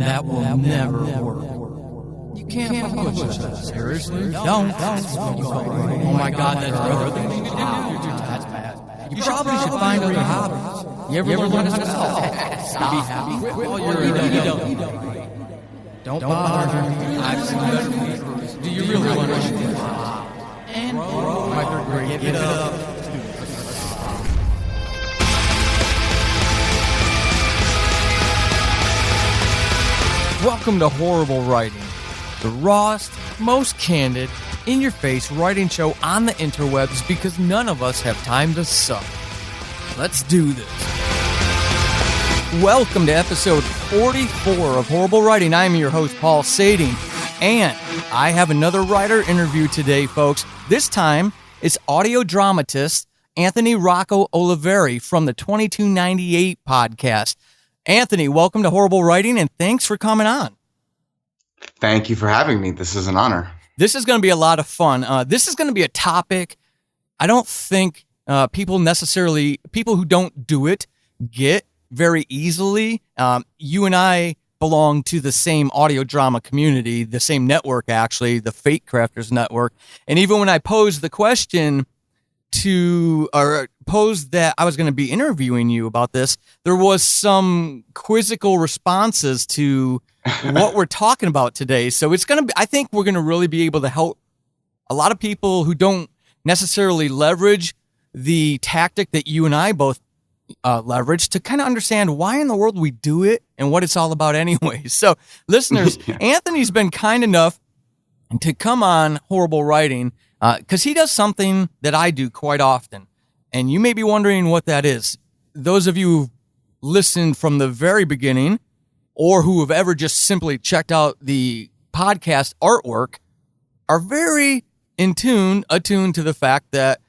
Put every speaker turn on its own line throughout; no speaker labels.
That will never work. You can't push that. Seriously? Don't. Oh my God, that's other things you can do. That's bad. You probably should find other hobbies. You ever learn how to stop? Stop. Be happy. Quit while you're Don't bother me. I've seen better. Do you really want to and my third grade, give it up. Welcome to Horrible Writing, the rawest, most candid, in-your-face writing show on the interwebs because none of us have time to suck. Let's do this. Welcome to episode 44 of Horrible Writing. I'm your host, Paul Sading, and I have another writer interview today, folks. This time, it's audio dramatist Anthony Rocco Oliverie from the 2298 podcast. Anthony, welcome to Horrible Writing, and thanks for coming on.
Thank you for having me. This is an honor.
This is going to be a lot of fun. This is going to be a topic I don't think people who don't do it get very easily. You and I belong to the same audio drama community, the same network, actually, the Fate Crafters Network. And even when I posed the question posed that I was going to be interviewing you about this, there was some quizzical responses to what we're talking about today. So it's going to be, I think we're going to really be able to help a lot of people who don't necessarily leverage the tactic that you and I both leverage to kind of understand why in the world we do it and what it's all about anyway. So listeners, yeah. Anthony's been kind enough to come on Horrible Writing because he does something that I do quite often. And you may be wondering what that is. Those of you who've listened from the very beginning or who have ever just simply checked out the podcast artwork are very attuned to the fact that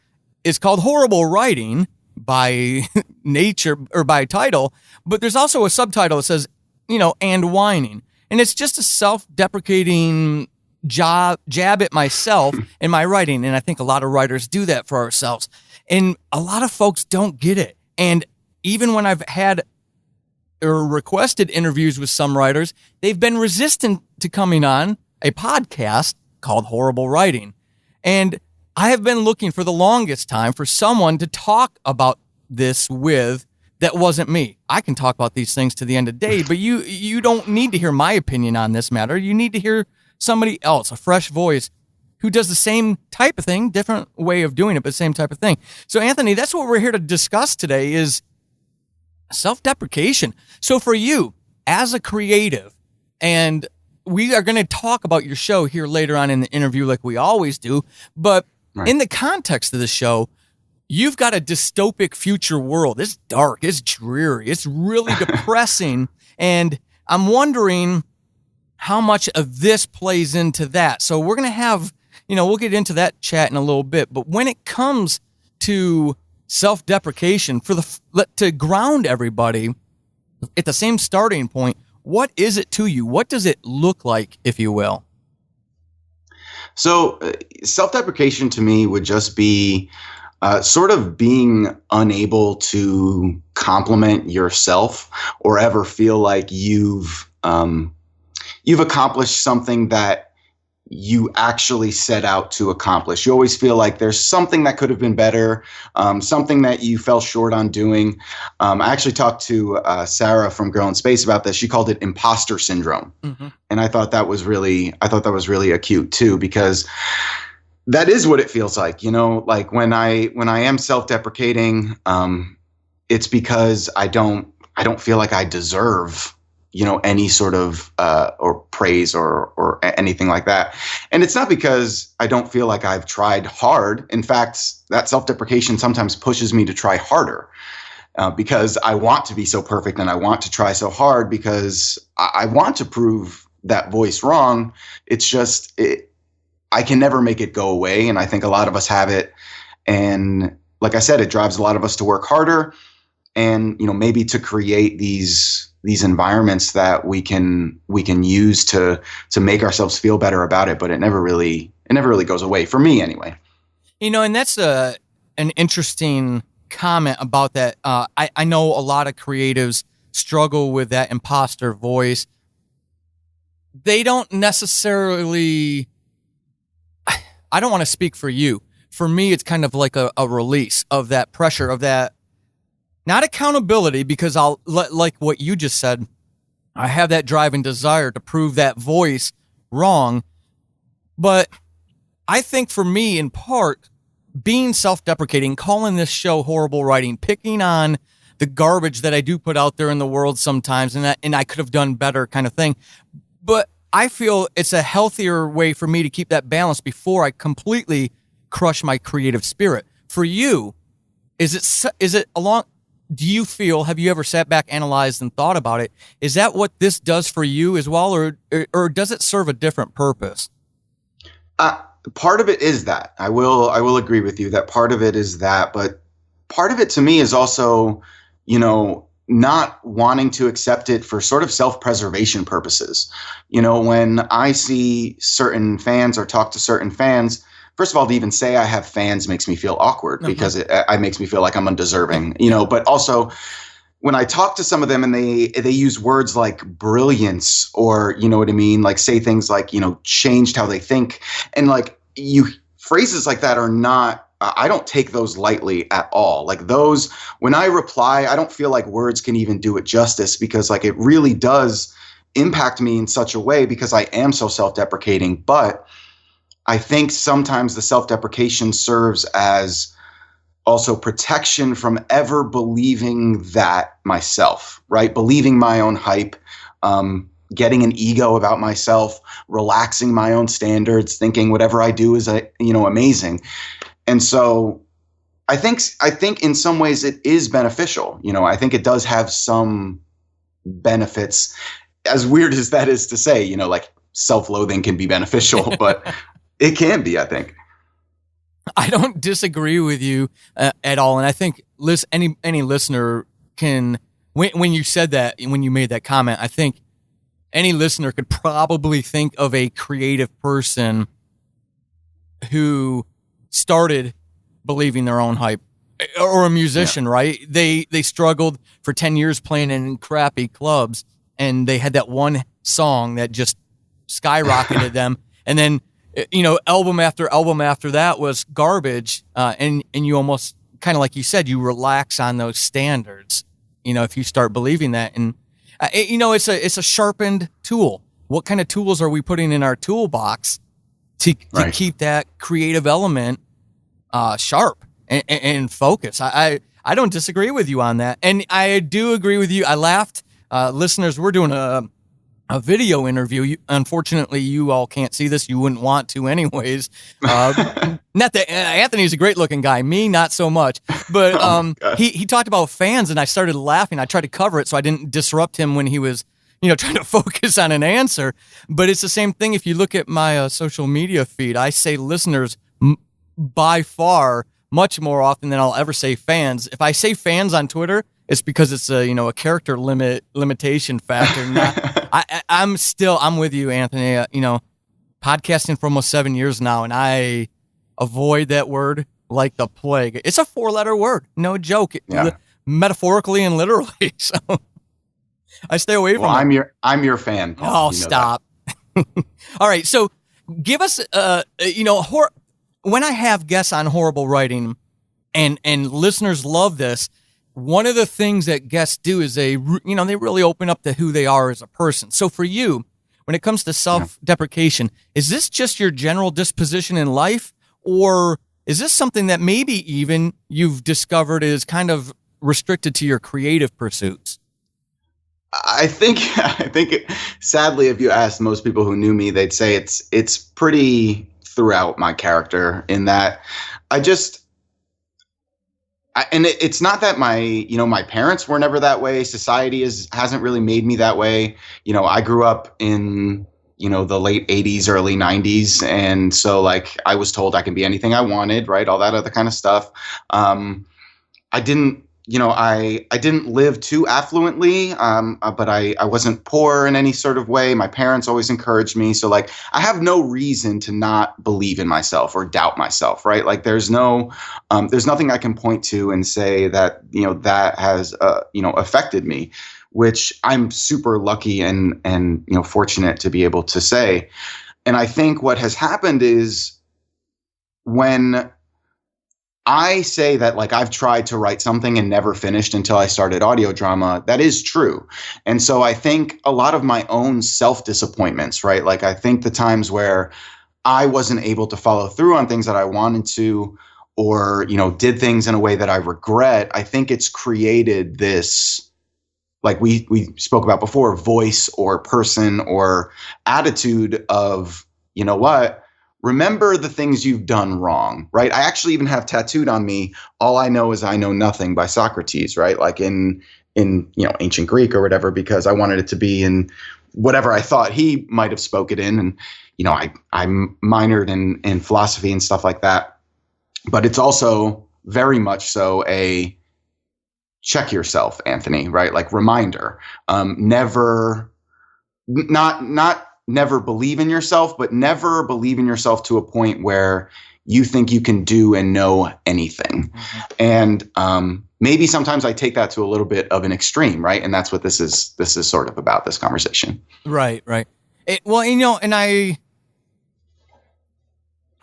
it's called Horrible Writing by nature or by title, but there's also a subtitle that says, and whining. And it's just a self-deprecating jab at myself in my writing. And I think a lot of writers do that for ourselves. And a lot of folks don't get it. And even when I've had or requested interviews with some writers, they've been resistant to coming on a podcast called Horrible Writing. And I have been looking for the longest time for someone to talk about this with that wasn't me. I can talk about these things to the end of the day, but you don't need to hear my opinion on this matter. You need to hear somebody else, a fresh voice, who does the same type of thing, different way of doing it, but same type of thing. So, Anthony, that's what we're here to discuss today is self-deprecation. So for you, as a creative, and we are going to talk about your show here later on in the interview like we always do, but right. In the context of the show, you've got a dystopic future world. It's dark, it's dreary, it's really depressing, and I'm wondering how much of this plays into that. So we're going to have, we'll get into that chat in a little bit. But when it comes to self-deprecation, to ground everybody at the same starting point, what is it to you? What does it look like, if you will?
So self-deprecation to me would just be sort of being unable to compliment yourself or ever feel like you've accomplished something that you actually set out to accomplish. You always feel like there's something that could have been better, something that you fell short on doing. I actually talked to Sarah from Girl in Space about this. She called it imposter syndrome. Mm-hmm. And I thought that was really acute too, because that is what it feels like, like when I am self-deprecating, it's because I don't feel like I deserve any sort of or praise or anything like that. And it's not because I don't feel like I've tried hard. In fact, that self-deprecation sometimes pushes me to try harder because I want to be so perfect and I want to try so hard because I want to prove that voice wrong. It's just I can never make it go away. And I think a lot of us have it. And like I said, it drives a lot of us to work harder and, maybe to create these environments that we can use to make ourselves feel better about it, but it never really goes away for me anyway.
And that's an interesting comment about that. I know a lot of creatives struggle with that imposter voice. they don't necessarily, I don't want to speak for you. For me, it's kind of like a release of that pressure, of that, not accountability, because like what you just said, I have that drive and desire to prove that voice wrong. But I think for me, in part, being self-deprecating, calling this show horrible writing, picking on the garbage that I do put out there in the world sometimes, and I could have done better kind of thing. But I feel it's a healthier way for me to keep that balance before I completely crush my creative spirit. For you, is it along, do you feel, have you ever sat back, analyzed, and thought about it? Is that what this does for you as well, or does it serve a different purpose?
Part of it is that. I will agree with you that part of it is that, but part of it to me is also, not wanting to accept it for sort of self-preservation purposes. When I see certain fans or talk to certain fans, first of all, to even say I have fans makes me feel awkward because it makes me feel like I'm undeserving, but also when I talk to some of them and they use words like brilliance or, you know what I mean? Like say things like, changed how they think. And like phrases like that are not, I don't take those lightly at all. Like those, when I reply, I don't feel like words can even do it justice because like it really does impact me in such a way because I am so self-deprecating. But I think sometimes the self-deprecation serves as also protection from ever believing that myself, right? Believing my own hype, getting an ego about myself, relaxing my own standards, thinking whatever I do is, amazing. And so I think in some ways it is beneficial. I think it does have some benefits, as weird as that is to say, like self-loathing can be beneficial, but it can be, I think.
I don't disagree with you at all, and I think any listener can. When you said that, when you made that comment, I think any listener could probably think of a creative person who started believing their own hype, or a musician, right? They struggled for 10 years playing in crappy clubs, and they had that one song that just skyrocketed them, and then album after album after that was garbage, and you almost kind of, like you said, you relax on those standards, if you start believing that. And it's a sharpened tool. What kind of tools are we putting in our toolbox to keep that creative element sharp and focus? I don't disagree with you on that, and I do agree with you. I laughed, listeners. We're doing a video interview. Unfortunately, you all can't see this. You wouldn't want to anyways. Not that Anthony's a great looking guy. Me, not so much. But he talked about fans, and I started laughing. I tried to cover it so I didn't disrupt him when he was, trying to focus on an answer. But it's the same thing. If you look at my social media feed, I say listeners by far much more often than I'll ever say fans. If I say fans on Twitter, it's because it's a character limitation factor. I'm with you, Anthony. Podcasting for almost 7 years now, and I avoid that word like the plague. It's a 4-letter word, no joke, metaphorically and literally. So I stay away from it.
I'm your fan,
Paul. Oh, stop. All right, so give us, when I have guests on horrible writing, and listeners love this. One of the things that guests do is they really open up to who they are as a person. So for you, when it comes to self-deprecation, is this just your general disposition in life, or is this something that maybe even you've discovered is kind of restricted to your creative pursuits?
I think sadly, if you asked most people who knew me, they'd say it's pretty throughout my character, in that it's not that my parents were never that way. Society hasn't really made me that way. I grew up in, the late 80s, early 90s. And so like I was told I can be anything I wanted, right? All that other kind of stuff. I didn't, I didn't live too affluently, but I wasn't poor in any sort of way. My parents always encouraged me. So like, I have no reason to not believe in myself or doubt myself, right? Like there's nothing I can point to and say that, that has, affected me, which I'm super lucky and, fortunate to be able to say. And I think what has happened is when I say that like I've tried to write something and never finished until I started audio drama, that is true. And so I think a lot of my own self-disappointments, right? Like I think the times where I wasn't able to follow through on things that I wanted to, or, did things in a way that I regret, I think it's created this, like we spoke about before, voice or person or attitude of, you know what? Remember the things you've done wrong, right? I actually even have tattooed on me, "All I know is I know nothing" by Socrates, right? Like in ancient Greek or whatever, because I wanted it to be in whatever I thought he might have spoke it in. And, I minored in philosophy and stuff like that. But it's also very much so a check yourself, Anthony, right? Like reminder, never, not never believe in yourself, but never believe in yourself to a point where you think you can do and know anything. Mm-hmm. And maybe sometimes I take that to a little bit of an extreme, right? And that's what this is sort of about, this conversation.
Right. And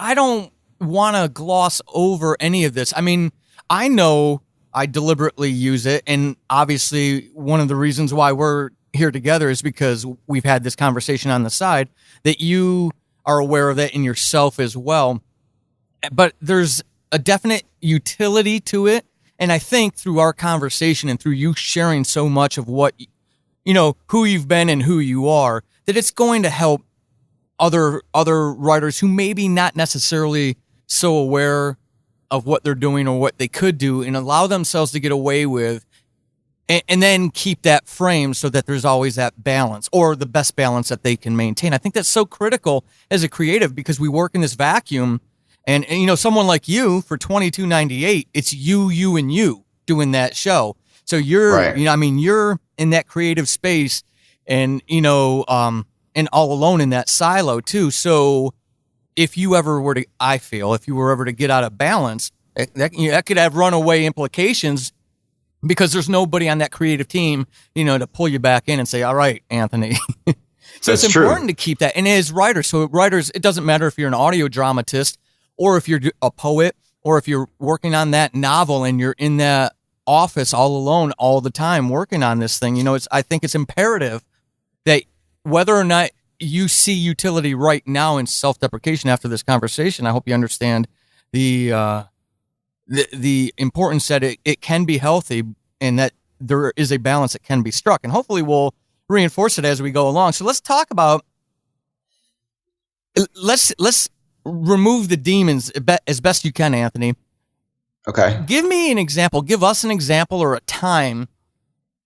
I don't want to gloss over any of this. I mean, I know I deliberately use it, and obviously one of the reasons why we're here together is because we've had this conversation on the side, that you are aware of that in yourself as well. But there's a definite utility to it. And I think through our conversation and through you sharing so much of what, who you've been and who you are, that it's going to help other writers who maybe not necessarily so aware of what they're doing or what they could do, and allow themselves to get away with, and then keep that frame so that there's always that balance, or the best balance that they can maintain. I think that's so critical as a creative, because we work in this vacuum, and someone like you for $22.98, it's you and you doing that show. So you're, right. You're in that creative space, and and all alone in that silo too. So if you were ever to get out of balance, that could have runaway implications, because there's nobody on that creative team, to pull you back in and say, "All right, Anthony." So it's important to keep that. And as writers, it doesn't matter if you're an audio dramatist, or if you're a poet, or if you're working on that novel and you're in that office all alone all the time working on this thing. I think it's imperative that whether or not you see utility right now in self-deprecation after this conversation, I hope you understand the importance that it can be healthy, and that there is a balance that can be struck. And hopefully we'll reinforce it as we go along. So let's talk about, let's remove the demons as best you can, Anthony.
Okay.
Give us an example or a time,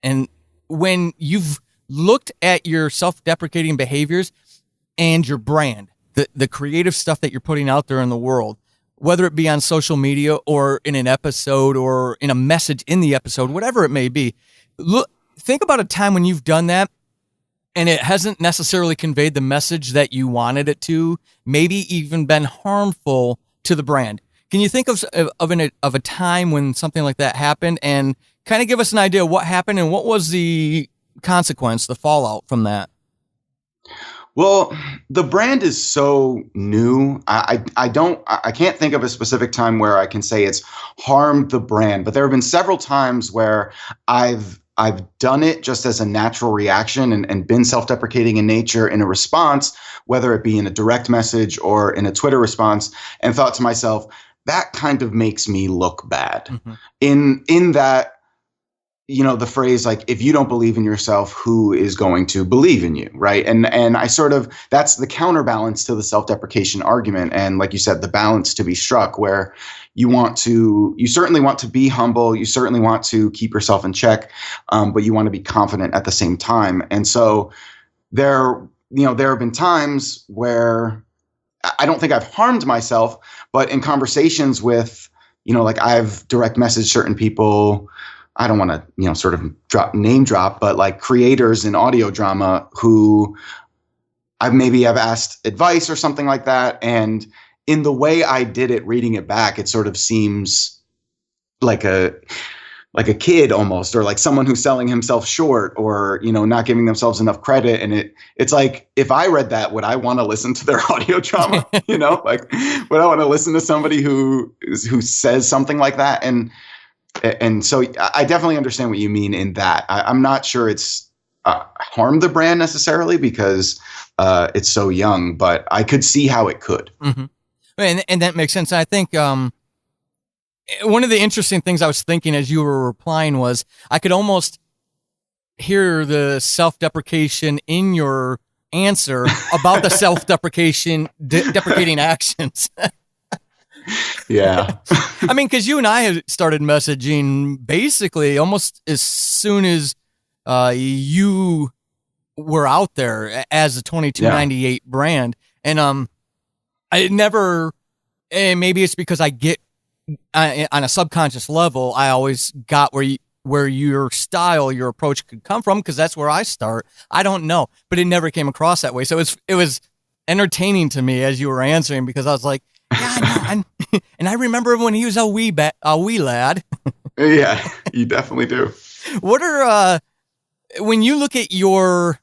and when you've looked at your self-deprecating behaviors and your brand, the creative stuff that you're putting out there in the world, whether it be on social media or in an episode or in a message in the episode, whatever it may be. Think about a time when you've done that and it hasn't necessarily conveyed the message that you wanted it to, maybe even been harmful to the brand. Can you think of a time when something like that happened, and kind of give us an idea of what happened and what was the consequence, the fallout from that?
Well, the brand is so new. I can't think of a specific time where I can say it's harmed the brand, but there have been several times where I've done it just as a natural reaction and been self-deprecating in nature in a response, whether it be in a direct message or in a Twitter response, and thought to myself, that kind of makes me look bad. Mm-hmm. In that, the phrase, like, if you don't believe in yourself, who is going to believe in you, right? And I sort of, that's the counterbalance to the self-deprecation argument. And like you said, the balance to be struck, where you certainly want to be humble, you certainly want to keep yourself in check, but you want to be confident at the same time. And so there have been times where I don't think I've harmed myself, but in conversations with, like, I've direct messaged certain people I don't want to, sort of name drop, but like creators in audio drama who have asked advice or something like that. And in the way I did it, reading it back, it sort of seems like a kid almost, or like someone who's selling himself short, or, not giving themselves enough credit. And it's like, if I read that, would I want to listen to their audio drama? Like, would I want to listen to somebody who says something like that? And so I definitely understand what you mean in that. I'm not sure it's harmed the brand necessarily because it's so young, but I could see how it could.
Mm-hmm. And that makes sense. I think one of the interesting things I was thinking as you were replying was I could almost hear the self-deprecation in your answer about the deprecating actions.
Yeah.
I mean, because you and I had started messaging basically almost as soon as you were out there as a 2298 brand. And I never, and maybe it's because I get on a subconscious level, I always got where your style, your approach could come from, because that's where I start. I don't know, but it never came across that way. So it was entertaining to me as you were answering, because I was like, yeah, no, and I remember when he was a wee lad.
Yeah, you definitely do.
What are when you look at your,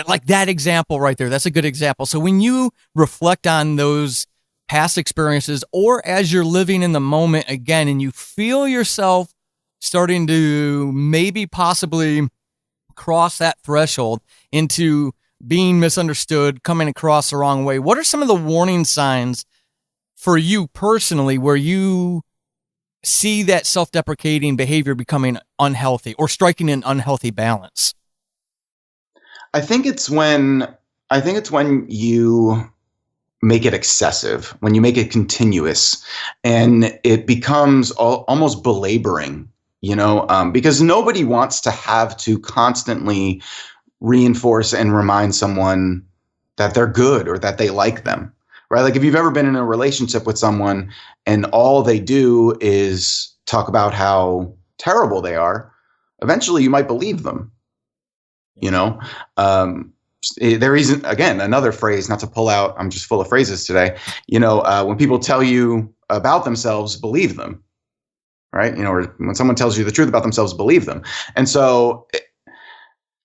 like that example right there, that's a good example. So when you reflect on those past experiences, or as you're living in the moment again, and you feel yourself starting to maybe possibly cross that threshold into being misunderstood, coming across the wrong way, what are some of the warning signs for you personally where you see that self-deprecating behavior becoming unhealthy or striking an unhealthy balance?
I think it's when you make it excessive, when you make it continuous, and it becomes almost belaboring, because nobody wants to have to constantly reinforce and remind someone that they're good or that they like them, right? Like if you've ever been in a relationship with someone and all they do is talk about how terrible they are, eventually you might believe them, there isn't, again, another phrase, not to pull out, I'm just full of phrases today, when people tell you about themselves, believe them, right? Or when someone tells you the truth about themselves, believe them. And so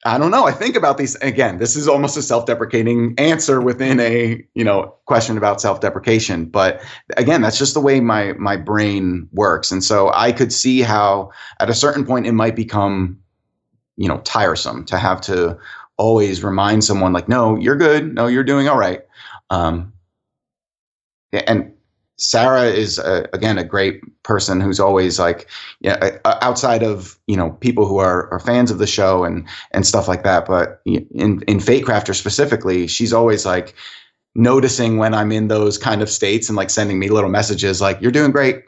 I don't know. I think about these, again, this is almost a self-deprecating answer within a, question about self-deprecation. But again, that's just the way my brain works. And so I could see how at a certain point it might become, tiresome to have to always remind someone like, no, you're good. No, you're doing all right. And Sarah is, again, a great person who's always like, outside of, people who are fans of the show and stuff like that. But in Fatecrafter specifically, she's always like noticing when I'm in those kind of states and like sending me little messages like, you're doing great.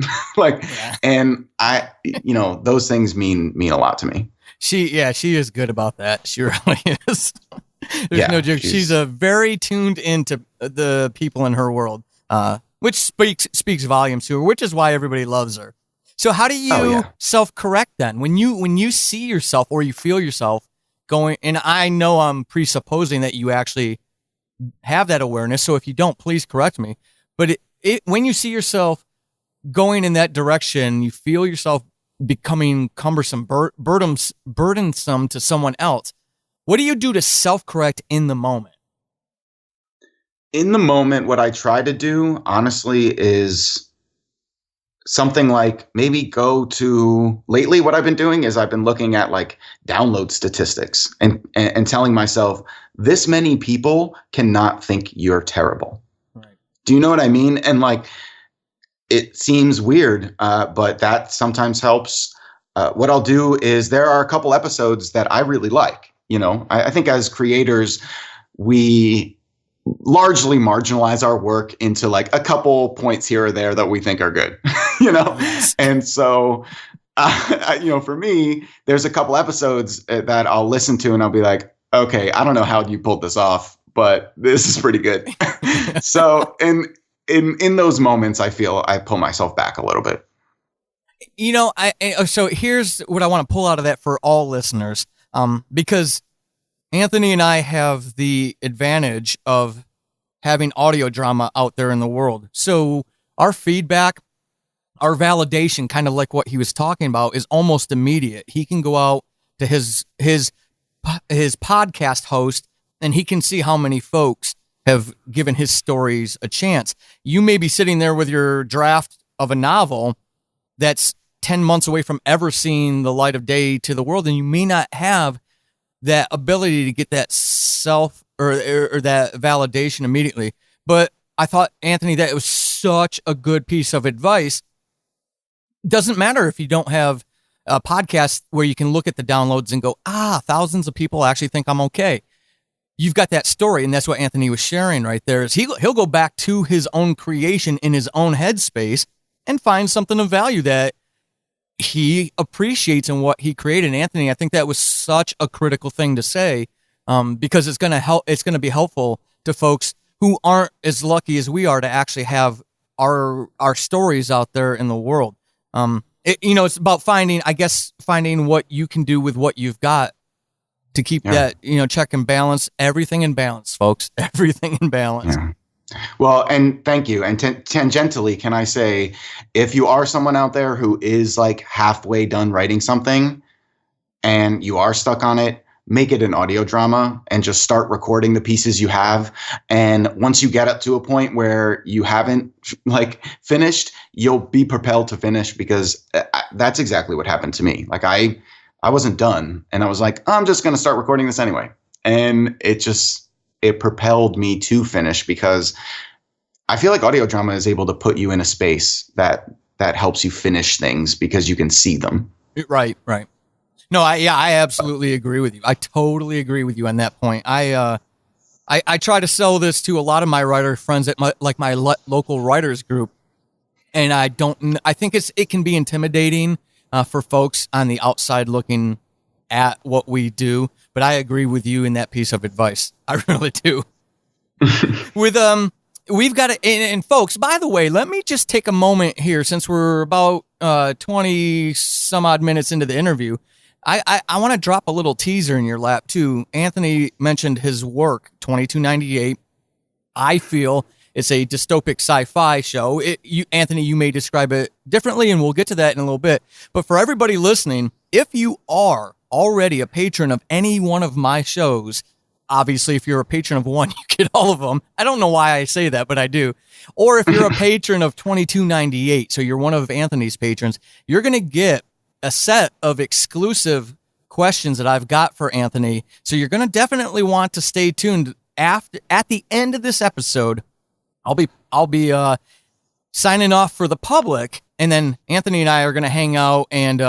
And I, those things mean a lot to me.
She is good about that. She really is. There's no joke. She's very tuned into the people in her world, which speaks volumes to her, which is why everybody loves her. So how do you self-correct then? When you see yourself or you feel yourself going, and I know I'm presupposing that you actually have that awareness, so if you don't, please correct me. But when you see yourself going in that direction, you feel yourself becoming cumbersome, burdensome to someone else. What do you do to self-correct in the moment?
In the moment, what I try to do, honestly, is something like maybe lately what I've been doing is I've been looking at like download statistics and telling myself this many people cannot think you're terrible. Right. Do you know what I mean? And like, it seems weird, but that sometimes helps. What I'll do is there are a couple episodes that I really like. I think as creators, we largely marginalize our work into like a couple points here or there that we think are good, And so, for me, there's a couple episodes that I'll listen to and I'll be like, okay, I don't know how you pulled this off, but this is pretty good. So, in those moments, I feel I pull myself back a little bit.
So here's what I want to pull out of that for all listeners, because Anthony and I have the advantage of having audio drama out there in the world. So our feedback, our validation, kind of like what he was talking about, is almost immediate. He can go out to his podcast host, and he can see how many folks have given his stories a chance. You may be sitting there with your draft of a novel that's 10 months away from ever seeing the light of day to the world, and you may not have that ability to get that self or that validation immediately. But I thought, Anthony, that it was such a good piece of advice. Doesn't matter if you don't have a podcast where you can look at the downloads and go, thousands of people actually think I'm okay. You've got that story, and that's what Anthony was sharing right there. Is he'll go back to his own creation in his own headspace and find something of value that he appreciates in what he created. And Anthony, I think that was such a critical thing to say, because it's going to help. It's going to be helpful to folks who aren't as lucky as we are to actually have our stories out there in the world. It's about finding what you can do with what you've got to keep that, check and balance, everything in balance, folks, everything in balance.
Yeah. Well, and thank you. And tangentially, can I say, if you are someone out there who is like halfway done writing something and you are stuck on it, make it an audio drama and just start recording the pieces you have. And once you get up to a point where you haven't like finished, you'll be propelled to finish, because that's exactly what happened to me. Like I wasn't done, and I was like, I'm just going to start recording this anyway. And it propelled me to finish, because I feel like audio drama is able to put you in a space that helps you finish things because you can see them.
Right. No, I absolutely agree with you. I totally agree with you on that point. I try to sell this to a lot of my writer friends at my local writers group, and I think it can be intimidating for folks on the outside looking at what we do. But I agree with you in that piece of advice. I really do. We've got to, and folks, by the way, let me just take a moment here, since we're about 20 some odd minutes into the interview. I want to drop a little teaser in your lap too. Anthony mentioned his work, 2298. I feel it's a dystopic sci-fi show. Anthony, you may describe it differently, and we'll get to that in a little bit. But for everybody listening, if you are already a patron of any one of my shows, obviously, if you're a patron of one, you get all of them. I don't know why I say that, but I do. Or if you're a patron of 2298, so you're one of Anthony's patrons, you're going to get a set of exclusive questions that I've got for Anthony. So you're going to definitely want to stay tuned. At the end of this episode, I'll be signing off for the public, and then Anthony and I are going to hang out and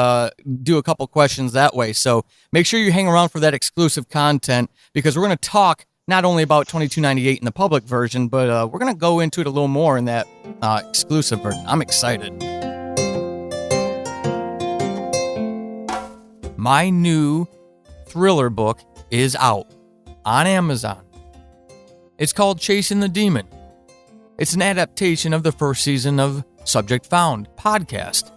do a couple questions that way. So make sure you hang around for that exclusive content, because we're going to talk not only about 2298 in the public version, but we're going to go into it a little more in that exclusive version. I'm excited. My new thriller book is out on Amazon. It's called Chasing the Demon. It's an adaptation of the first season of Subject Found podcast.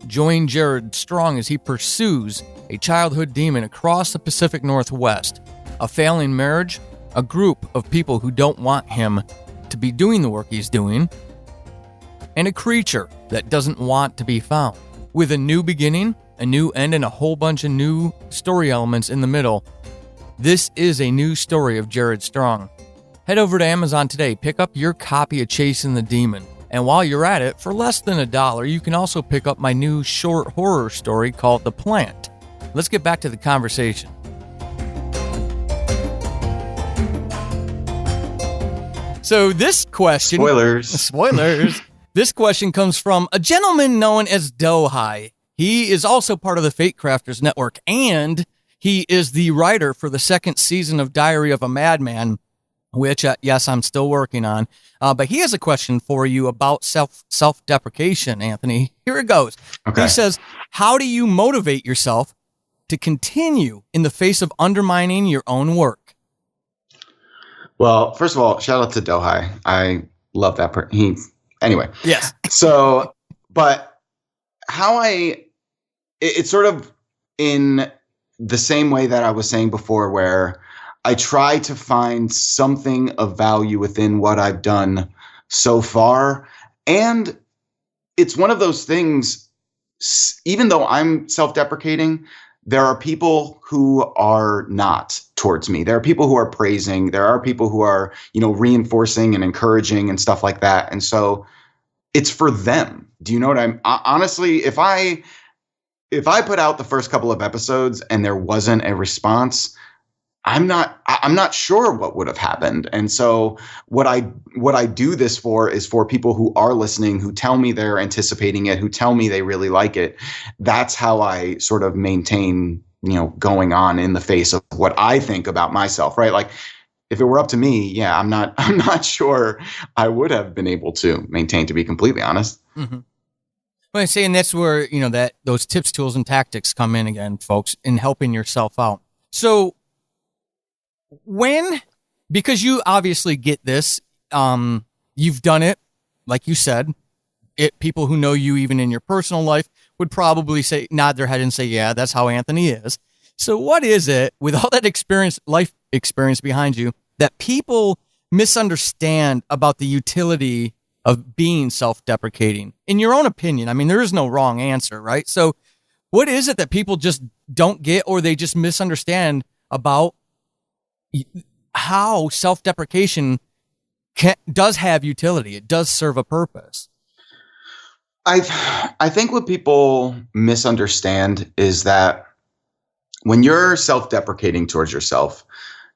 Join Jared Strong as he pursues a childhood demon across the Pacific Northwest, a failing marriage, a group of people who don't want him to be doing the work he's doing, and a creature that doesn't want to be found. With a new beginning, a new end, and a whole bunch of new story elements in the middle, this is a new story of Jared Strong. Head over to Amazon today, pick up your copy of Chasing the Demon. And while you're at it, for less than $1, you can also pick up my new short horror story called The Plant. Let's get back to the conversation. So this question... Spoilers. This question comes from a gentleman known as Dohai. He is also part of the Fate Crafters Network, and he is the writer for the second season of Diary of a Madman, which, yes, I'm still working on. But he has a question for you about self-deprecation, Anthony. Here it goes. Okay. He says, how do you motivate yourself to continue in the face of undermining your own work?
Well, first of all, shout out to Dohai. I love that. Anyway.
Yes.
So, but how it's sort of in the same way that I was saying before, where I try to find something of value within what I've done so far. And it's one of those things, even though I'm self-deprecating, there are people who are not towards me. There are people who are praising. There are people who are, reinforcing and encouraging and stuff like that. And so it's for them. Do you know what honestly, if I put out the first couple of episodes and there wasn't a response, I'm not sure what would have happened. And so what I do this for is for people who are listening, who tell me they're anticipating it, who tell me they really like it. That's how I sort of maintain, going on in the face of what I think about myself, right? Like if it were up to me, yeah, I'm not sure I would have been able to maintain, to be completely honest.
Mm-hmm. Well, I say, and that's where, that those tips, tools, and tactics come in again, folks, in helping yourself out. So because you obviously get this, you've done it, like you said, people who know you even in your personal life would probably nod their head and say, yeah, that's how Anthony is. So what is it with all that life experience behind you, that people misunderstand about the utility of being self-deprecating? In your own opinion, I mean, there is no wrong answer, right? So what is it that people just don't get, or they just misunderstand about how self-deprecation does have utility? It does serve a purpose.
I think what people misunderstand is that when you're self-deprecating towards yourself,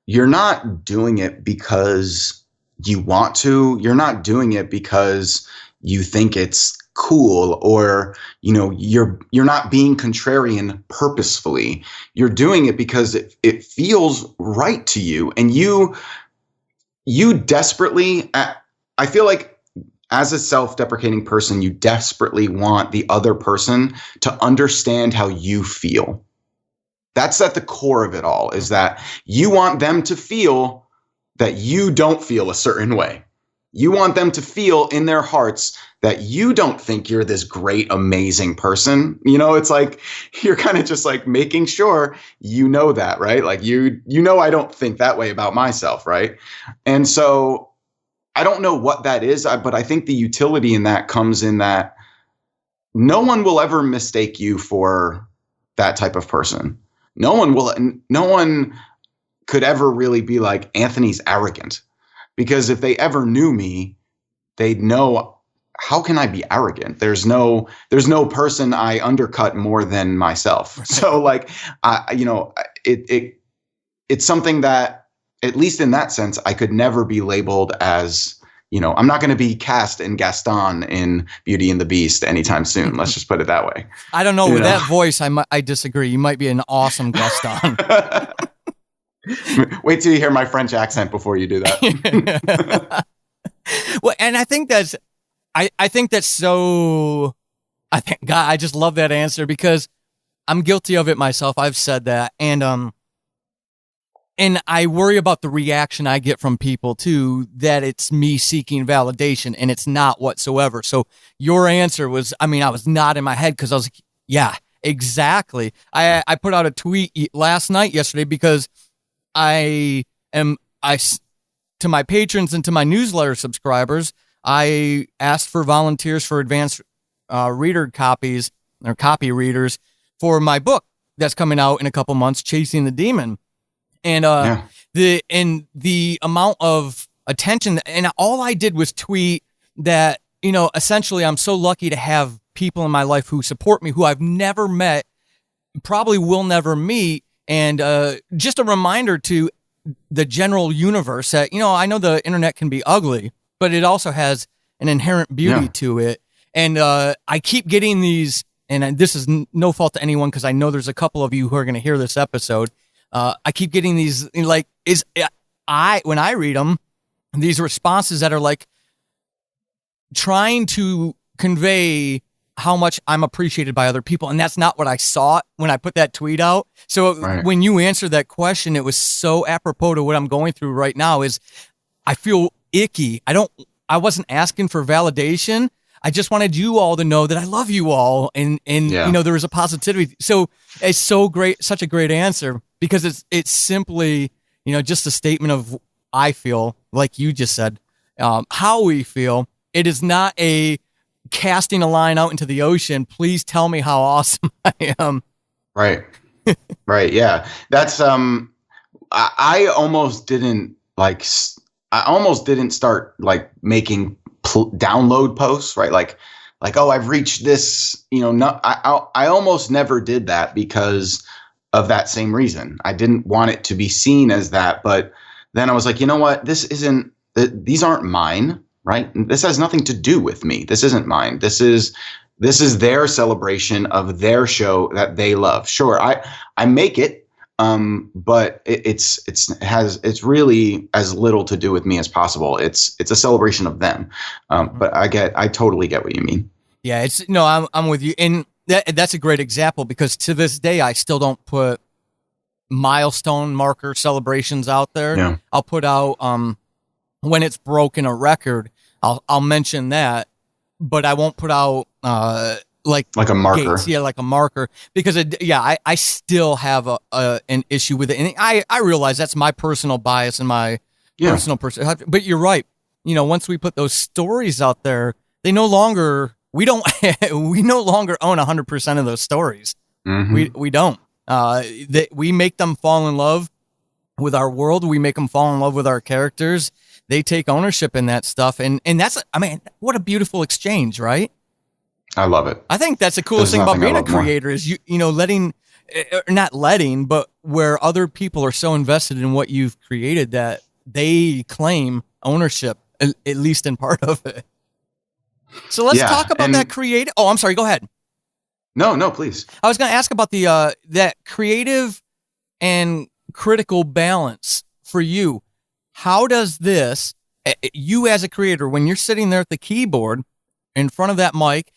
you're not doing it because you want to. You're not doing it because you think it's cool, or you're not being contrarian purposefully. You're doing it because it feels right to you, and you desperately, I feel like as a self-deprecating person, you desperately want the other person to understand how you feel. That's at the core of it all, is that you want them to feel that you don't feel a certain way. You want them to feel in their hearts that you don't think you're this great, amazing person. It's like you're kind of just like making sure that, right? Like I don't think that way about myself, right? And so I don't know what that is, but I think the utility in that comes in that no one will ever mistake you for that type of person. No one could ever really be like, Anthony's arrogant. Because if they ever knew me, they'd know, how can I be arrogant? There's no person I undercut more than myself. So like, it's something that, at least in that sense, I could never be labeled as, I'm not going to be cast in Gaston in Beauty and the Beast anytime soon. Let's just put it that way.
I don't know. With that voice, I disagree. You might be an awesome Gaston.
Wait till you hear my French accent before you do that.
Well, and I think that's so. God, I just love that answer, because I'm guilty of it myself. I've said that, and I worry about the reaction I get from people too, that it's me seeking validation, and it's not whatsoever. So your answer was, I was nodding my head, because I was like, yeah, exactly. I put out a tweet yesterday, because to my patrons and to my newsletter subscribers, I asked for volunteers for advanced reader copies, or copy readers, for my book that's coming out in a couple months, Chasing the Demon. And the amount of attention, and all I did was tweet that, essentially I'm so lucky to have people in my life who support me, who I've never met, probably will never meet. And just a reminder to the general universe that, I know the internet can be ugly, but it also has an inherent beauty to it. And I keep getting these, and this is no fault to anyone, because I know there's a couple of you who are going to hear this episode. I keep getting these, like, when I read them, these responses that are like trying to convey how much I'm appreciated by other people. And that's not what I saw when I put that tweet out. So when you answered that question, it was so apropos to what I'm going through right now. Is I feel icky. I wasn't asking for validation. I just wanted you all to know that I love you all. And
Yeah.
there was a positivity. So it's so great, such a great answer, because it's simply, just a statement of, I feel like you just said, how we feel. It is not a casting a line out into the ocean. Please tell me how awesome I am.
Right. Right. Yeah. That's I almost didn't I almost didn't start like making download posts, right? Like, oh, I've reached this, no, I almost never did that because of that same reason. I didn't want it to be seen as that, but then I was like, you know what? These aren't mine, right? This has nothing to do with me. This isn't mine. This is their celebration of their show that they love. Sure, I make it, but it's really as little to do with me as possible. It's a celebration of them. But I totally get what you mean.
Yeah, I'm with you, and that's a great example, because to this day I still don't put milestone marker celebrations out there.
Yeah.
I'll put out when it's broken a record. I'll mention that, but I won't put out like
a marker.
Gates, like a marker, because I still have an issue with it, and I realize that's my personal bias and my personal person. But you're right. Once we put those stories out there, they no longer we no longer own 100% of those stories.
Mm-hmm.
We don't. We make them fall in love with our world. We make them fall in love with our characters. They take ownership in that stuff, and that's, what a beautiful exchange, right?
I love it.
I think that's the coolest thing about being a creator is not letting, but where other people are so invested in what you've created that they claim ownership, at least in part of it. So let's talk about that creative. Oh, I'm sorry. Go ahead.
No, please.
I was going to ask about the that creative and critical balance for you. How does this, you as a creator, when you're sitting there at the keyboard in front of that mic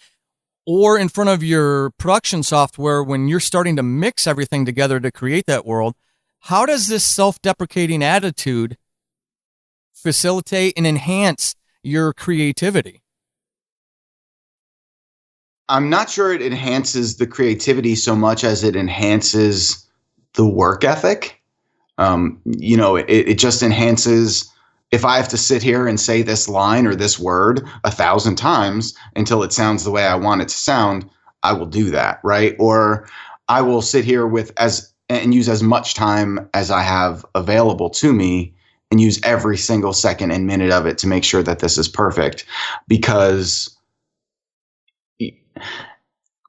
or in front of your production software, when you're starting to mix everything together to create that world, how does this self-deprecating attitude facilitate and enhance your creativity?
I'm not sure it enhances the creativity so much as it enhances the work ethic. It just enhances, if I have to sit here and say this line or this word 1,000 times until it sounds the way I want it to sound, I will do that, right? Or I will sit here and use as much time as I have available to me and use every single second and minute of it to make sure that this is perfect. Because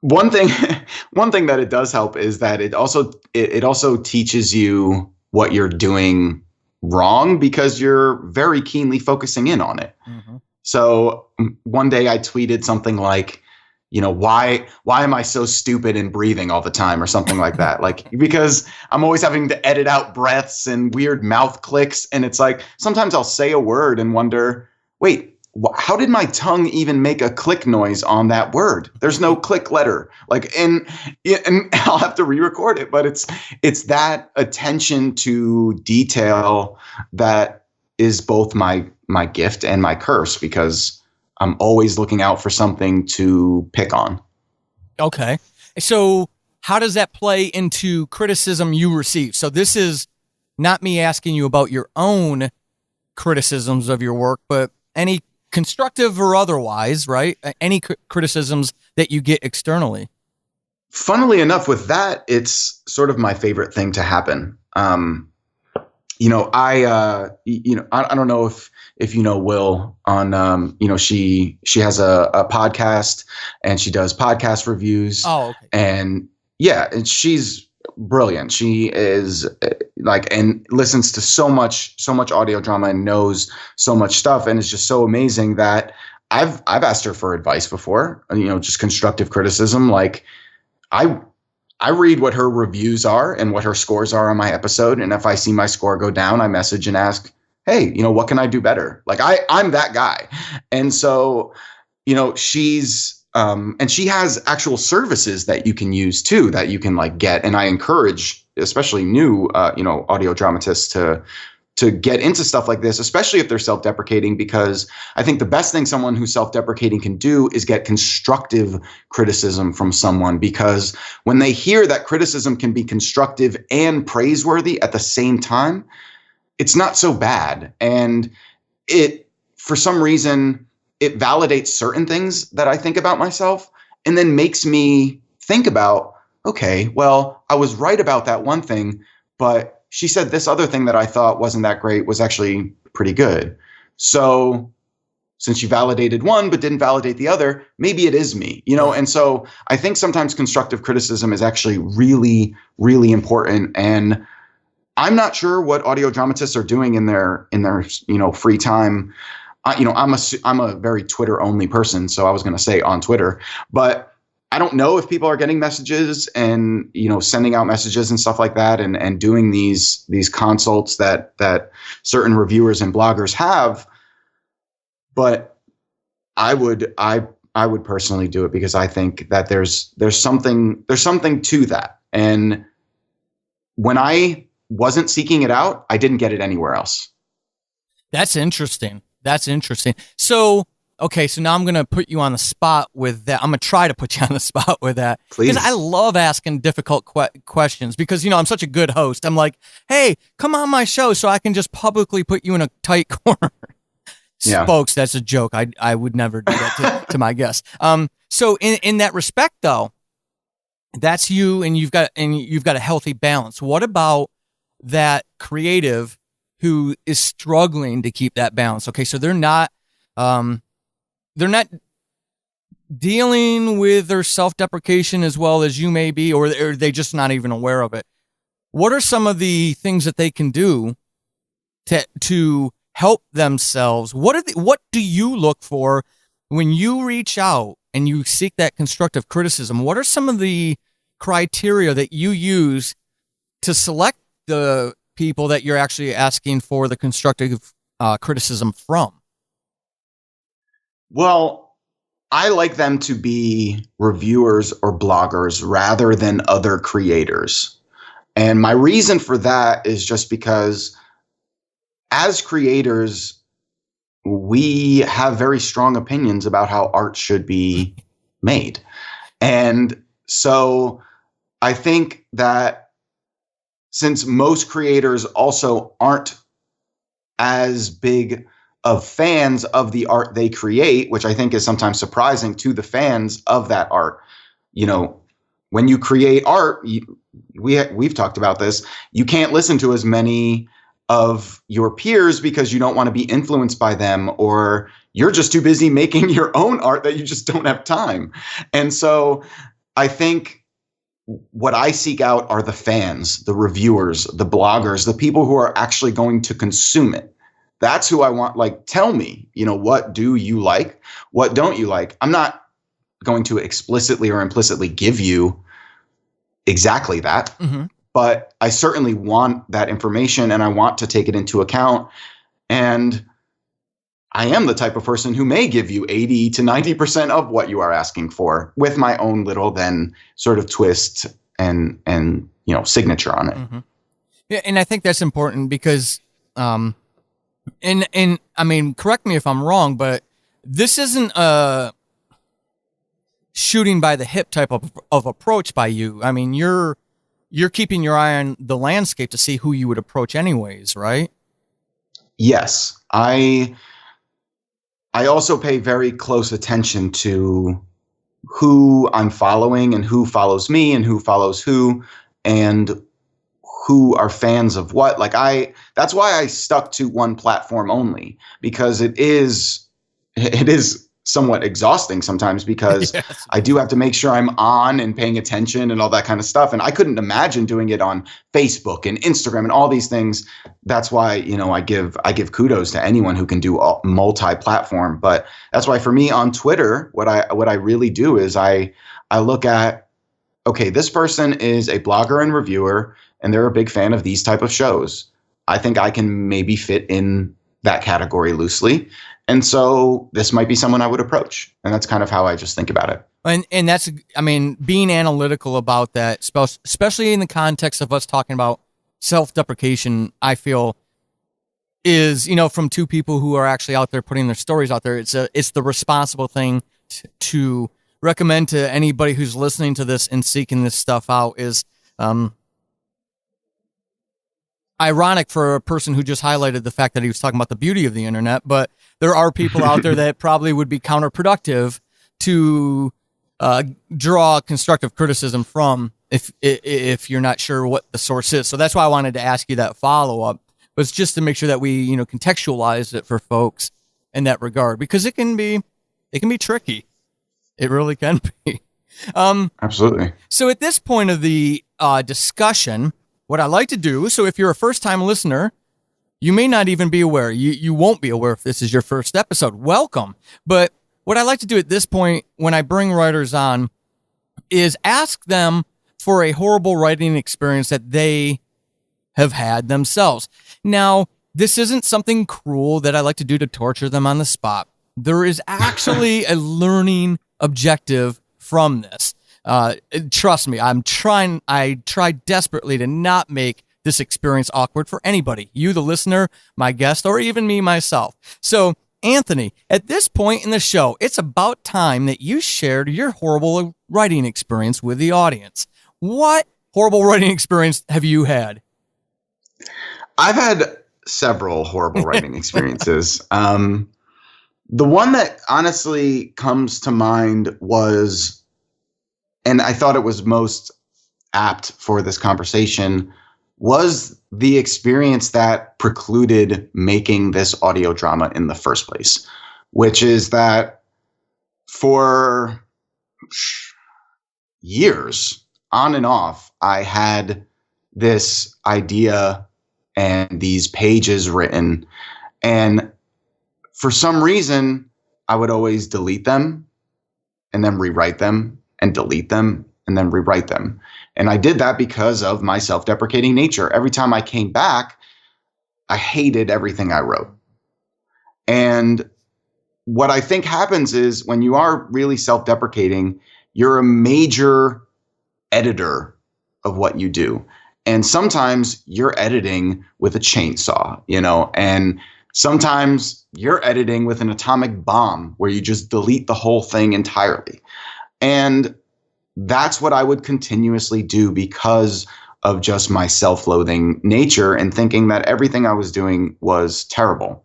one thing that it does help is that it also teaches you what you're doing wrong, because you're very keenly focusing in on it. Mm-hmm. So one day I tweeted something like, why am I so stupid in breathing all the time, or something like that? Like, because I'm always having to edit out breaths and weird mouth clicks. And it's like, sometimes I'll say a word and wonder, wait, how did my tongue even make a click noise on that word? There's no click letter. And I'll have to re-record it. But it's that attention to detail that is both my gift and my curse, because I'm always looking out for something to pick on.
Okay. So how does that play into criticism you receive? So this is not me asking you about your own criticisms of your work, but any constructive or otherwise, right? Any criticisms that you get externally.
Funnily enough, with that, it's sort of my favorite thing to happen. I don't know if you know Will on, she has a podcast and she does podcast reviews.
Oh, okay.
And she's brilliant. She is and listens to so much audio drama and knows so much stuff. And it's just so amazing that I've asked her for advice before, just constructive criticism. Like I read what her reviews are and what her scores are on my episode. And if I see my score go down, I message and ask, hey, what can I do better? Like I'm that guy. And so, she's, and she has actual services that you can use too, that you can get. And I encourage, especially new, audio dramatists to get into stuff like this, especially if they're self-deprecating, because I think the best thing someone who's self-deprecating can do is get constructive criticism from someone, because when they hear that criticism can be constructive and praiseworthy at the same time, it's not so bad. And it, for some reason, it validates certain things that I think about myself and then makes me think about, okay, well, I was right about that one thing, but she said this other thing that I thought wasn't that great was actually pretty good. So since you validated one but didn't validate the other, maybe it is me, you know? And so I think sometimes constructive criticism is actually really, really important. And I'm not sure what audio dramatists are doing in their free time. I'm a very Twitter only person, so I was going to say on Twitter, but I don't know if people are getting messages and, sending out messages and stuff like that, and doing these consults that certain reviewers and bloggers have. But I would personally do it, because I think that there's something to that. And when I wasn't seeking it out, I didn't get it anywhere else.
That's interesting. So, okay, so now I'm going to put you on the spot with that. I'm going to try to put you on the spot with that.
Please.
Because I love asking difficult questions, because, I'm such a good host. I'm like, hey, come on my show so I can just publicly put you in a tight corner. Yeah. Folks, that's a joke. I would never do that to my guests. So in that respect, though, that's you, and you've got a healthy balance. What about that creative who is struggling to keep that balance? Okay, so they're not dealing with their self-deprecation as well as you may be, or are they just not even aware of it? What are some of the things that they can do to help themselves? What do you look for when you reach out and you seek that constructive criticism? What are some of the criteria that you use to select the people that you're actually asking for the constructive criticism from?
Well, I like them to be reviewers or bloggers rather than other creators. And my reason for that is just because as creators, we have very strong opinions about how art should be made. And so I think that since most creators also aren't as big of fans of the art they create, which I think is sometimes surprising to the fans of that art, when you create art, we've talked about this, you can't listen to as many of your peers because you don't want to be influenced by them, or you're just too busy making your own art that you just don't have time. And so I think what I seek out are the fans, the reviewers, the bloggers, the people who are actually going to consume it. That's who I want. Like, tell me, what do you like? What don't you like? I'm not going to explicitly or implicitly give you exactly that. Mm-hmm. But I certainly want that information, and I want to take it into account. And I am the type of person who may give you 80 to 90% of what you are asking for, with my own little then sort of twist and signature on it.
Mm-hmm. Yeah, and I think that's important because, and I mean, correct me if I'm wrong, but this isn't a shooting by the hip type of approach by you. I mean, you're keeping your eye on the landscape to see who you would approach anyways, right?
Yes. I also pay very close attention to who I'm following and who follows me and who follows who and who are fans of what. That's why I stuck to one platform only, because it is somewhat exhausting sometimes, because yes, I do have to make sure I'm on and paying attention and all that kind of stuff. And I couldn't imagine doing it on Facebook and Instagram and all these things. That's why, I give kudos to anyone who can do multi-platform. But that's why for me on Twitter, what I really do is I look at, okay, this person is a blogger and reviewer, and they're a big fan of these type of shows. I think I can maybe fit in that category loosely. And so this might be someone I would approach. And that's kind of how I just think about it.
And that's, I mean, being analytical about that, especially in the context of us talking about self-deprecation, I feel is, from two people who are actually out there putting their stories out there. It's the responsible thing to recommend to anybody who's listening to this and seeking this stuff out is, ironic for a person who just highlighted the fact that he was talking about the beauty of the internet, but there are people out there that probably would be counterproductive to draw constructive criticism from if you're not sure what the source is. So that's why I wanted to ask you that follow-up, was just to make sure that we, contextualize it for folks in that regard, because it can be tricky. It really can be.
Absolutely.
So at this point of the discussion, what I like to do, so if you're a first-time listener, you may not even be aware. You won't be aware if this is your first episode. Welcome. But what I like to do at this point when I bring writers on is ask them for a horrible writing experience that they have had themselves. Now, this isn't something cruel that I like to do to torture them on the spot. There is actually a learning objective from this. Trust me, I try desperately to not make this experience awkward for anybody. You, the listener, my guest, or even me, myself. So, Anthony, at this point in the show, it's about time that you shared your horrible writing experience with the audience. What horrible writing experience have you had?
I've had several horrible writing experiences. The one that honestly comes to mind was, and I thought it was most apt for this conversation, was the experience that precluded making this audio drama in the first place, which is that for years, on and off, I had this idea and these pages written, and for some reason, I would always delete them and then rewrite them and delete them and then rewrite them. And I did that because of my self-deprecating nature. Every time I came back, I hated everything I wrote. And what I think happens is when you are really self-deprecating, you're a major editor of what you do. And sometimes you're editing with a chainsaw, and sometimes you're editing with an atomic bomb where you just delete the whole thing entirely. And that's what I would continuously do because of just my self-loathing nature and thinking that everything I was doing was terrible.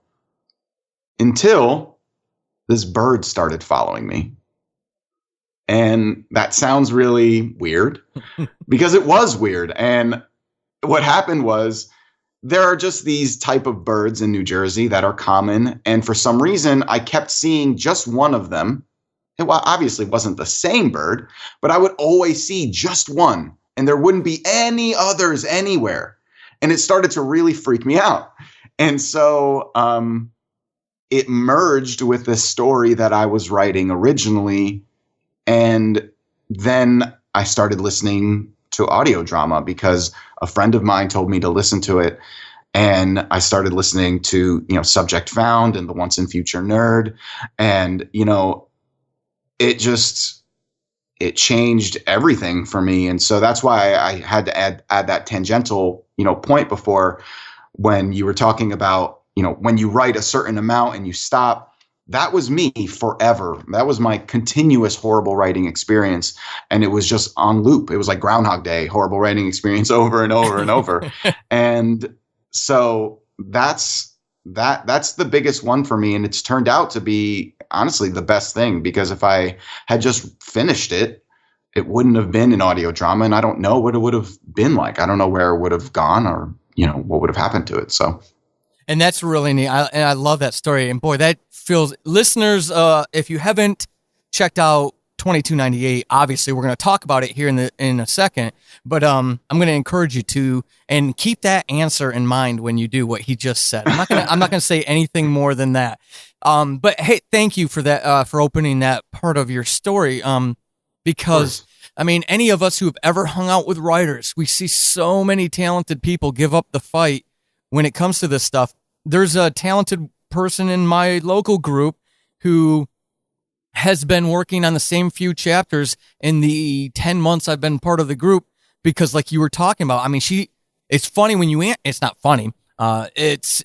Until this bird started following me. And that sounds really weird because it was weird. And what happened was there are just these type of birds in New Jersey that are common. And for some reason, I kept seeing just one of them. It obviously wasn't the same bird, but I would always see just one. And there wouldn't be any others anywhere. And it started to really freak me out. And so it merged with this story that I was writing originally. And then I started listening to audio drama because a friend of mine told me to listen to it. And I started listening to, Subject Found and The Once and Future Nerd. And, it changed everything for me. And so that's why I had to add that tangential, point before when you were talking about, when you write a certain amount and you stop. That was me forever. That was my continuous horrible writing experience. And it was just on loop. It was like Groundhog Day, horrible writing experience over and over and over. And so that's the biggest one for me. And it's turned out to be honestly the best thing, because if I had just finished it, it wouldn't have been an audio drama. And I don't know what it would have been like. I don't know where it would have gone or, what would have happened to it. So.
And that's really neat. I love that story. And boy, that feels, listeners, if you haven't checked out 2298, obviously we're going to talk about it here in a second, but I'm going to encourage you to, and keep that answer in mind when you do what he just said. I'm not going to say anything more than that. But hey, thank you for that, for opening that part of your story. Because any of us who have ever hung out with writers, we see so many talented people give up the fight when it comes to this stuff. There's a talented person in my local group who has been working on the same few chapters in the 10 months I've been part of the group, because like you were talking about, it's funny when it's not funny. It's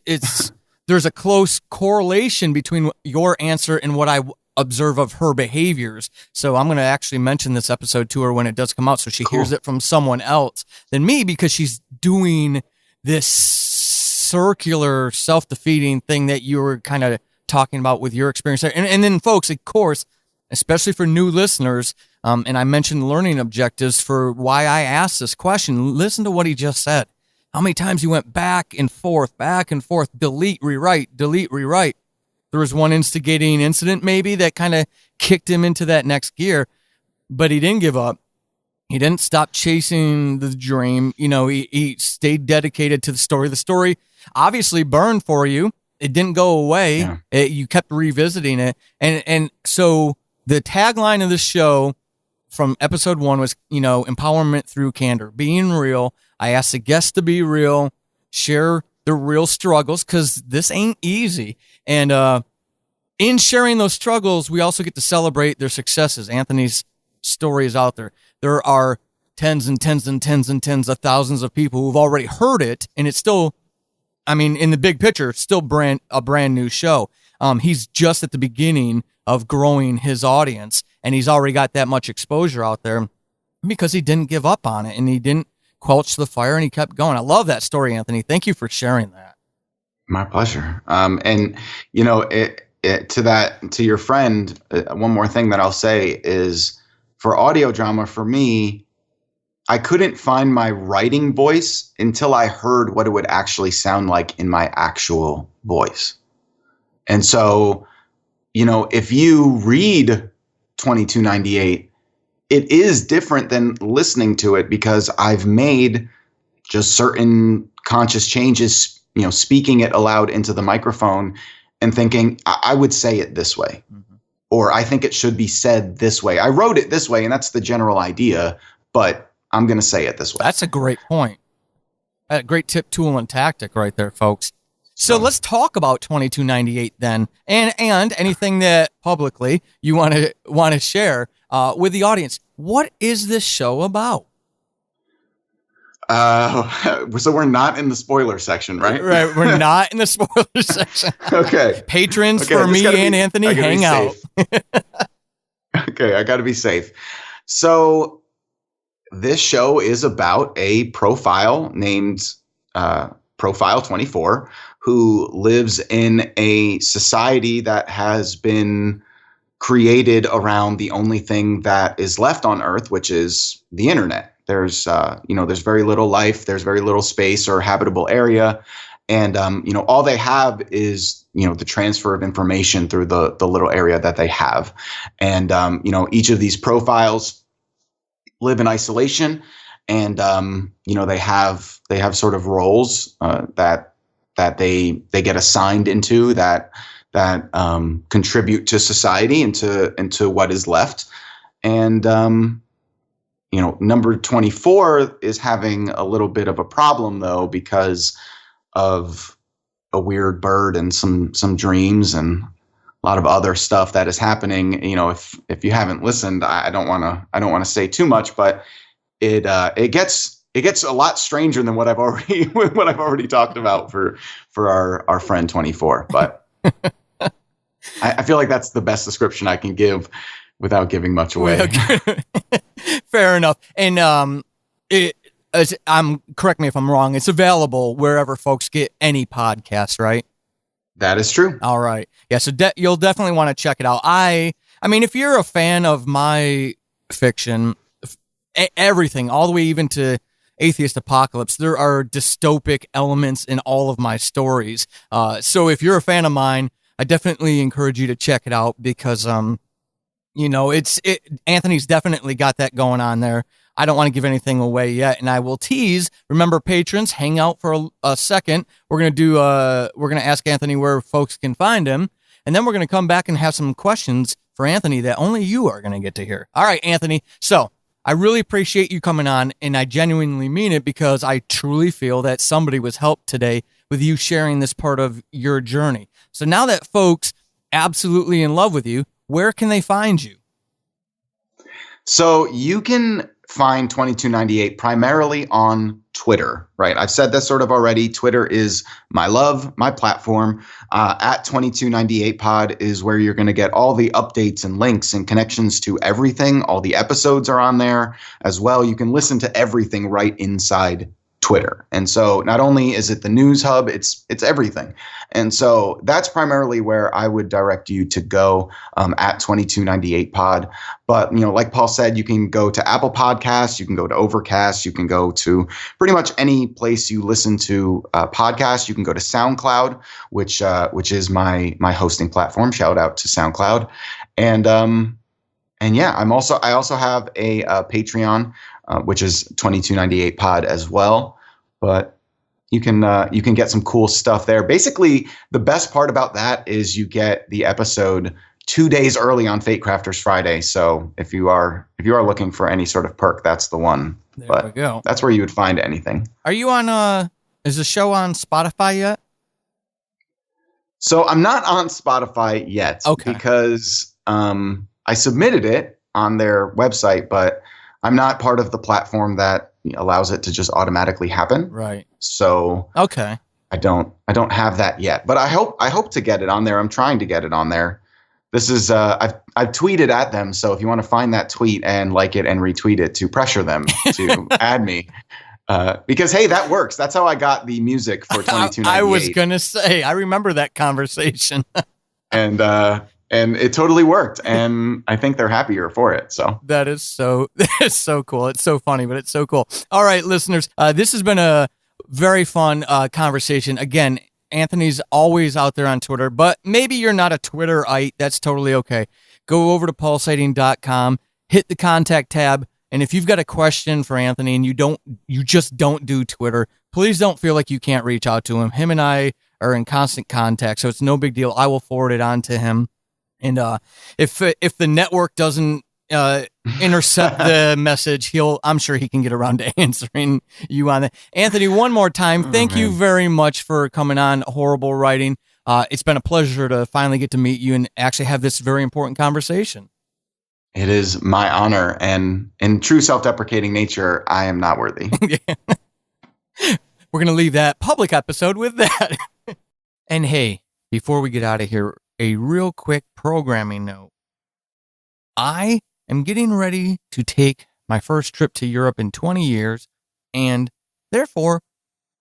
there's a close correlation between your answer and what I observe of her behaviors. So I'm going to actually mention this episode to her when it does come out, so she hears it from someone else than me, because she's doing this circular self-defeating thing that you were kind of talking about with your experience there. And then, folks, of course, especially for new listeners, and I mentioned learning objectives for why I asked this question. Listen to what he just said. How many times he went back and forth, delete, rewrite. There was one instigating incident maybe that kind of kicked him into that next gear, but he didn't give up. He didn't stop chasing the dream. He stayed dedicated to the story. The story obviously burned for you. It didn't go away.
Yeah.
You kept revisiting it. And so the tagline of the show from episode 1 was, empowerment through candor, being real. I asked the guests to be real, share their real struggles, because this ain't easy. And in sharing those struggles, we also get to celebrate their successes. Anthony's story is out there. There are tens and tens and tens and tens of thousands of people who've already heard it, and it's still, in the big picture, still a brand new show. He's just at the beginning of growing his audience, and he's already got that much exposure out there because he didn't give up on it, and he didn't quench the fire, and he kept going. I love that story, Anthony. Thank you for sharing that.
My pleasure. And to your friend, one more thing that I'll say is, for audio drama, for me, I couldn't find my writing voice until I heard what it would actually sound like in my actual voice. And so, if you read 2298, it is different than listening to it, because I've made just certain conscious changes, speaking it aloud into the microphone and thinking, I would say it this way, or I think it should be said this way. I wrote it this way, and that's the general idea, but I'm going to say it this way.
That's a great point. A great tip, tool, and tactic right there, folks. So let's talk about 2298 then, and anything that publicly you want to share with the audience. What is this show about?
So we're not in the spoiler section, right?
Right, we're not in the spoiler section.
Okay.
Patrons for me and Anthony, hang out.
Okay, I got to be safe. So this show is about a profile named Profile 24, who lives in a society that has been created around the only thing that is left on Earth, which is the internet. There's very little life, there's very little space or habitable area, and all they have is the transfer of information through the little area that they have, and each of these profiles live in isolation, and they have sort of roles that they get assigned into that contribute to society and to what is left. And number 24 is having a little bit of a problem, though, because of a weird bird and some dreams and a lot of other stuff that is happening. If you haven't listened, I don't want to say too much, but it gets a lot stranger than what I've already talked about for our friend 24. But I feel like that's the best description I can give without giving much away.
Fair enough. And correct me if I'm wrong, it's available wherever folks get any podcast, right?
That is true.
All right. Yeah, so you'll definitely want to check it out. I mean, if you're a fan of my fiction, everything, all the way even to Atheist Apocalypse, there are dystopic elements in all of my stories. So if you're a fan of mine, I definitely encourage you to check it out, because Anthony's definitely got that going on there. I don't want to give anything away yet, and I will tease. Remember, patrons, hang out for a second. We're gonna ask Anthony where folks can find him, and then we're gonna come back and have some questions for Anthony that only you are gonna get to hear. All right, Anthony. So I really appreciate you coming on, and I genuinely mean it, because I truly feel that somebody was helped today with you sharing this part of your journey. So now that folks absolutely in love with you, where can they find you?
So you can find 2298 primarily on Twitter, right? I've said this sort of already. Twitter is my love, my platform. At 2298pod is where you're going to get all the updates and links and connections to everything. All the episodes are on there as well. You can listen to everything right inside Twitter. And so not only is it the news hub, it's everything. And so that's primarily where I would direct you to go, at 2298pod. But, like Paul said, you can go to Apple Podcasts, you can go to Overcast, you can go to pretty much any place you listen to podcasts. You can go to SoundCloud, which is my hosting platform. Shout out to SoundCloud. And yeah, I also have a Patreon, which is 2298pod as well. But you can get some cool stuff there. Basically, the best part about that is you get the episode 2 days early on Fate Crafters Friday. So if you are looking for any sort of perk, that's the one.
There we go.
That's where you would find anything.
Are you on? Is the show on Spotify yet?
So I'm not on Spotify yet.
Okay.
Because I submitted it on their website, but I'm not part of the platform that allows it to just automatically happen.
Right.
So
okay.
I don't have that yet, but I hope to get it on there. I'm trying to get it on there. This is I've tweeted at them, so if you want to find that tweet and like it and retweet it to pressure them to add me. Because hey, that works. That's how I got the music for 2298.
I was gonna say, I remember that conversation.
And it totally worked, and I think they're happier for it. So
that is so cool. It's so funny, but it's so cool. All right, listeners, this has been a very fun conversation. Again, Anthony's always out there on Twitter, but maybe you're not a Twitterite. That's totally okay. Go over to pulsating.com, hit the contact tab, and if you've got a question for Anthony and you just don't do Twitter, please don't feel like you can't reach out to him. Him and I are in constant contact, so it's no big deal. I will forward it on to him. And if the network doesn't intercept the message, I'm sure he can get around to answering you on it. Anthony, one more time, thank you very much for coming on Horrible Writing. It's been a pleasure to finally get to meet you and actually have this very important conversation.
It is my honor, and in true self-deprecating nature, I am not worthy.
We're going to leave that public episode with that. And hey, before we get out of here, a real quick programming note. I am getting ready to take my first trip to Europe in 20 years, and therefore,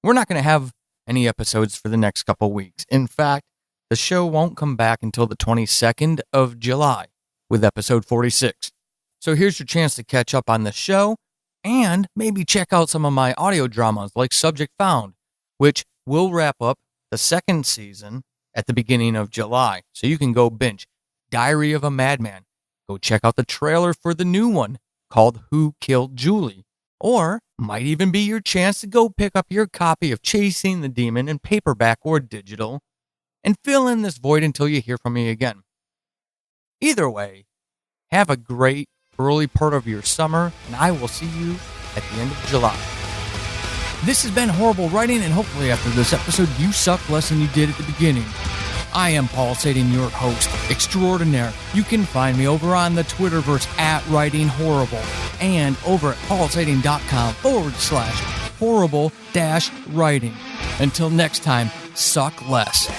we're not going to have any episodes for the next couple weeks. In fact, the show won't come back until the 22nd of July with episode 46. So here's your chance to catch up on the show and maybe check out some of my audio dramas like Subject Found, which will wrap up the second season at the beginning of July. So you can go binge Diary of a Madman. Go check out the trailer for the new one called Who Killed Julie? Or might even be your chance to go pick up your copy of Chasing the Demon in paperback or digital and fill in this void until you hear from me again. Either way, have a great early part of your summer, and I will see you at the end of July. This has been Horrible Writing, and hopefully after this episode, you suck less than you did at the beginning. I am Paul Sadin, your host extraordinaire. You can find me over on the Twitterverse at Writing Horrible and over at paulsadin.com/horrible-writing. Until next time, suck less.